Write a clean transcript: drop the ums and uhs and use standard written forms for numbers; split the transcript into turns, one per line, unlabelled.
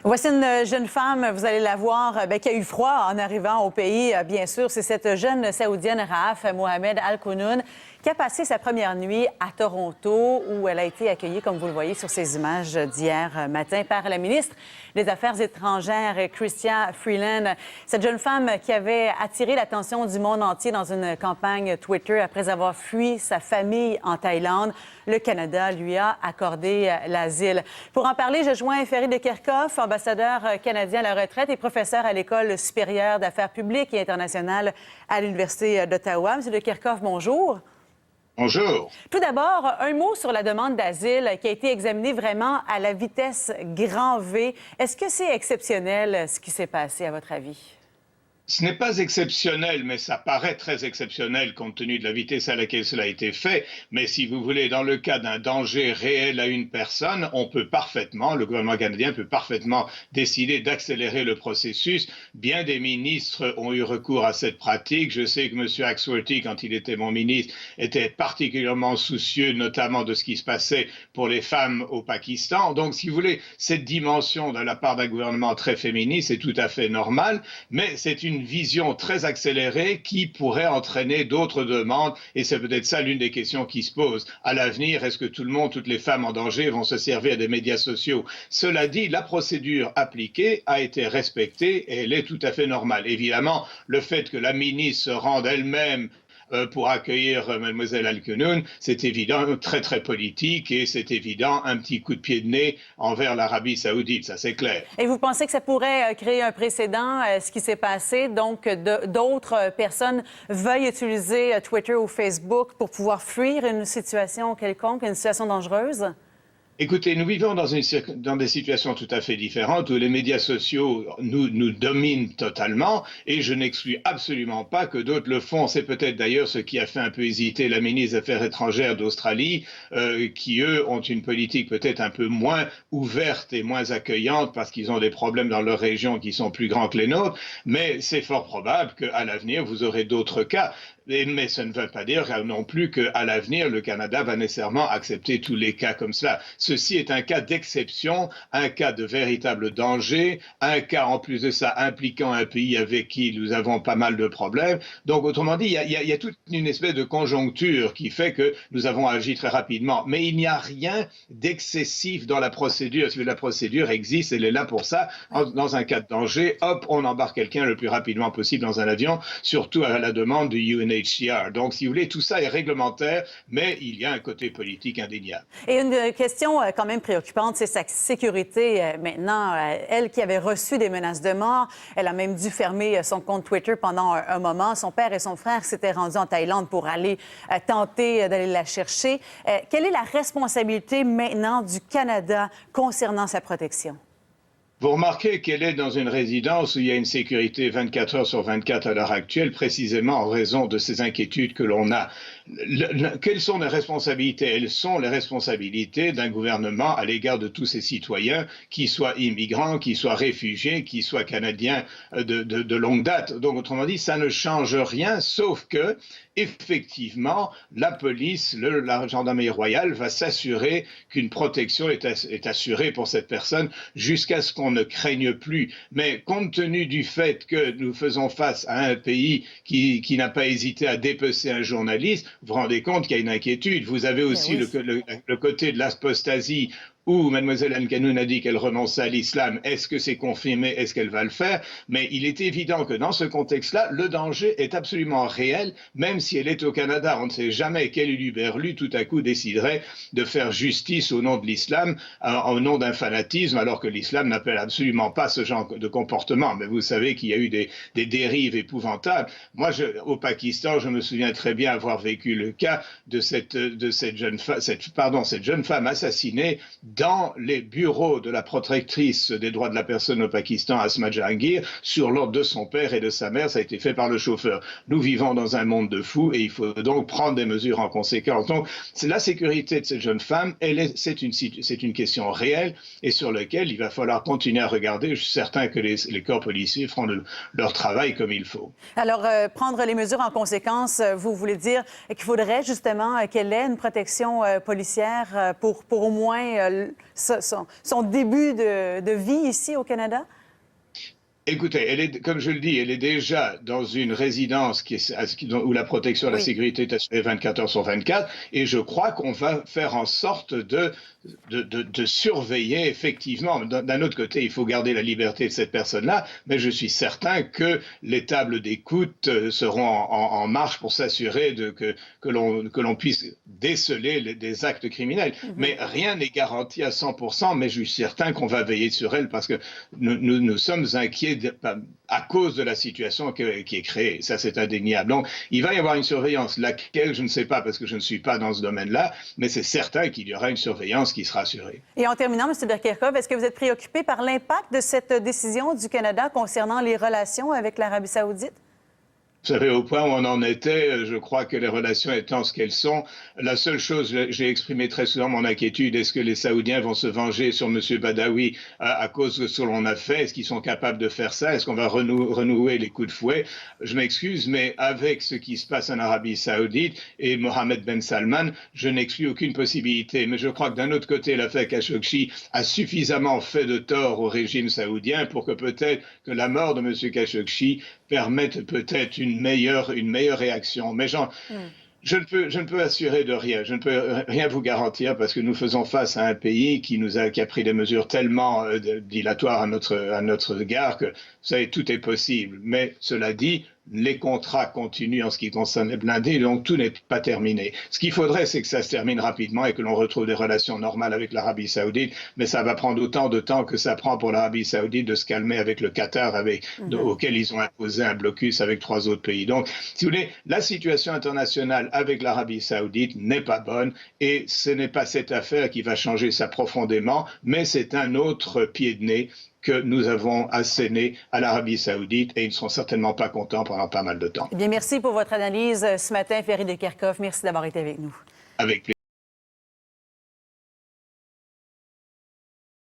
Voici une jeune femme, vous allez la voir, qui a eu froid en arrivant au pays, bien sûr. C'est cette jeune Saoudienne, Raaf Mohamed Al-Kounoun, qui a passé sa première nuit à Toronto, où elle a été accueillie, comme vous le voyez sur ces images d'hier matin, par la ministre des Affaires étrangères, Chrystia Freeland. Cette jeune femme qui avait attiré l'attention du monde entier dans une campagne Twitter après avoir fui sa famille en Thaïlande. Le Canada lui a accordé l'asile. Pour en parler, je joins Ferry de Kerkhoff, ambassadeur canadien à la retraite et professeur à l'École supérieure d'affaires publiques et internationales à l'Université d'Ottawa. Monsieur de Kerkhoff, bonjour.
Bonjour.
Tout d'abord, un mot sur la demande d'asile qui a été examinée vraiment à la vitesse grand V. Est-ce que c'est exceptionnel ce qui s'est passé, à votre avis?
Ce n'est pas exceptionnel, mais ça paraît très exceptionnel compte tenu de la vitesse à laquelle cela a été fait. Mais si vous voulez, dans le cas d'un danger réel à une personne, on peut parfaitement, le gouvernement canadien peut parfaitement décider d'accélérer le processus. Bien des ministres ont eu recours à cette pratique. Je sais que M. Axworthy, quand il était mon ministre, était particulièrement soucieux, notamment de ce qui se passait pour les femmes au Pakistan. Donc, si vous voulez, cette dimension de la part d'un gouvernement très féministe, c'est tout à fait normal, mais c'est une vision très accélérée qui pourrait entraîner d'autres demandes, et c'est peut-être ça l'une des questions qui se posent. À l'avenir, est-ce que tout le monde, toutes les femmes en danger vont se servir des médias sociaux? Cela dit, la procédure appliquée a été respectée et elle est tout à fait normale. Évidemment, le fait que la ministre se rende elle-même pour accueillir Mlle Al-Kounoun, c'est évident, très très politique, et c'est évident un petit coup de pied de nez envers l'Arabie saoudite, ça c'est clair.
Et vous pensez que ça pourrait créer un précédent, ce qui s'est passé, donc d'autres personnes veuillent utiliser Twitter ou Facebook pour pouvoir fuir une situation quelconque, une situation dangereuse?
Écoutez, nous vivons dans des situations tout à fait différentes où les médias sociaux nous dominent totalement, et je n'exclus absolument pas que d'autres le font. C'est peut-être d'ailleurs ce qui a fait un peu hésiter la ministre des Affaires étrangères d'Australie, qui eux ont une politique peut-être un peu moins ouverte et moins accueillante parce qu'ils ont des problèmes dans leur région qui sont plus grands que les nôtres. Mais c'est fort probable qu'à l'avenir, vous aurez d'autres cas. Mais ça ne veut pas dire non plus qu'à l'avenir, le Canada va nécessairement accepter tous les cas comme cela. Ceci est un cas d'exception, un cas de véritable danger, un cas en plus de ça impliquant un pays avec qui nous avons pas mal de problèmes. Donc, autrement dit, il y a toute une espèce de conjoncture qui fait que nous avons agi très rapidement. Mais il n'y a rien d'excessif dans la procédure. Si la procédure existe, elle est là pour ça. Dans un cas de danger, hop, on embarque quelqu'un le plus rapidement possible dans un avion, surtout à la demande du UNHCR. Donc, si vous voulez, tout ça est réglementaire, mais il y a un côté politique indéniable.
Et une question quand même préoccupante, c'est sa sécurité maintenant. Elle qui avait reçu des menaces de mort, elle a même dû fermer son compte Twitter pendant un moment. Son père et son frère s'étaient rendus en Thaïlande pour aller tenter d'aller la chercher. Quelle est la responsabilité maintenant du Canada concernant sa protection?
Vous remarquez qu'elle est dans une résidence où il y a une sécurité 24 heures sur 24 à l'heure actuelle, précisément en raison de ces inquiétudes que l'on a. Quelles sont les responsabilités? Elles sont les responsabilités d'un gouvernement à l'égard de tous ses citoyens, qu'ils soient immigrants, qu'ils soient réfugiés, qu'ils soient canadiens de longue date. Donc, autrement dit, ça ne change rien, sauf que, effectivement, la police, la gendarmerie royale va s'assurer qu'une protection est assurée pour cette personne jusqu'à ce qu'on ne craigne plus. Mais compte tenu du fait que nous faisons face à un pays qui n'a pas hésité à dépecer un journaliste, vous vous rendez compte qu'il y a une inquiétude. Vous avez aussi le côté de l'apostasie où Mlle Al-Kounoun a dit qu'elle renonçait à l'islam. Est-ce que c'est confirmé? Est-ce qu'elle va le faire? Mais il est évident que dans ce contexte-là, le danger est absolument réel, même si elle est au Canada. On ne sait jamais quel huluberlu, tout à coup, déciderait de faire justice au nom de l'islam, au nom d'un fanatisme, alors que l'islam n'appelle absolument pas ce genre de comportement. Mais vous savez qu'il y a eu des dérives épouvantables. Moi, au Pakistan, je me souviens très bien avoir vécu le cas de cette jeune femme assassinée dans les bureaux de la protectrice des droits de la personne au Pakistan, Asma Jahangir, sur l'ordre de son père et de sa mère. Ça a été fait par le chauffeur. Nous vivons dans un monde de fous et il faut donc prendre des mesures en conséquence. Donc, la sécurité de cette jeune femme, c'est une question réelle et sur laquelle il va falloir continuer à regarder. Je suis certain que les corps policiers feront leur travail comme il faut.
Alors, prendre les mesures en conséquence, vous voulez dire qu'il faudrait justement qu'elle ait une protection policière pour au moins son début de vie ici au Canada?
Écoutez, comme je le dis, elle est déjà dans une résidence où la protection et la sécurité est assurée 24 heures sur 24, et je crois qu'on va faire en sorte de surveiller effectivement. D'un autre côté, il faut garder la liberté de cette personne-là, mais je suis certain que les tables d'écoute seront en marche pour s'assurer que l'on puisse déceler des actes criminels. Mais rien n'est garanti à 100%, mais je suis certain qu'on va veiller sur elle parce que nous sommes inquiets à cause de la situation qui est créée. Ça, c'est indéniable. Donc, il va y avoir une surveillance, laquelle je ne sais pas parce que je ne suis pas dans ce domaine-là, mais c'est certain qu'il y aura une surveillance qui sera assurée.
Et en terminant, M. de Kerkhove, est-ce que vous êtes préoccupé par l'impact de cette décision du Canada concernant les relations avec l'Arabie saoudite?
Vous savez, au point où on en était, je crois que les relations étant ce qu'elles sont, la seule chose, j'ai exprimé très souvent mon inquiétude, est-ce que les Saoudiens vont se venger sur M. Badawi à cause de ce que l'on a fait? Est-ce qu'ils sont capables de faire ça? Est-ce qu'on va renouer les coups de fouet? Je m'excuse, mais avec ce qui se passe en Arabie saoudite et Mohammed Ben Salman, je n'exclus aucune possibilité. Mais je crois que d'un autre côté, l'affaire Khashoggi a suffisamment fait de tort au régime saoudien pour que peut-être que la mort de M. Khashoggi permette peut-être une meilleure réaction. Mais je ne peux assurer de rien. Je ne peux rien vous garantir parce que nous faisons face à un pays qui a pris des mesures tellement dilatoires à notre égard que, vous savez, tout est possible. Mais cela dit, les contrats continuent en ce qui concerne les blindés, donc tout n'est pas terminé. Ce qu'il faudrait, c'est que ça se termine rapidement et que l'on retrouve des relations normales avec l'Arabie saoudite, mais ça va prendre autant de temps que ça prend pour l'Arabie saoudite de se calmer avec le Qatar, auquel ils ont imposé un blocus avec 3 autres pays. Donc, si vous voulez, la situation internationale avec l'Arabie saoudite n'est pas bonne et ce n'est pas cette affaire qui va changer ça profondément, mais c'est un autre pied de nez que nous avons asséné à l'Arabie saoudite et ils ne seront certainement pas contents pendant pas mal de temps.
Eh bien, merci pour votre analyse ce matin, Ferry de Kerkhove. Merci d'avoir été avec nous.
Avec plaisir.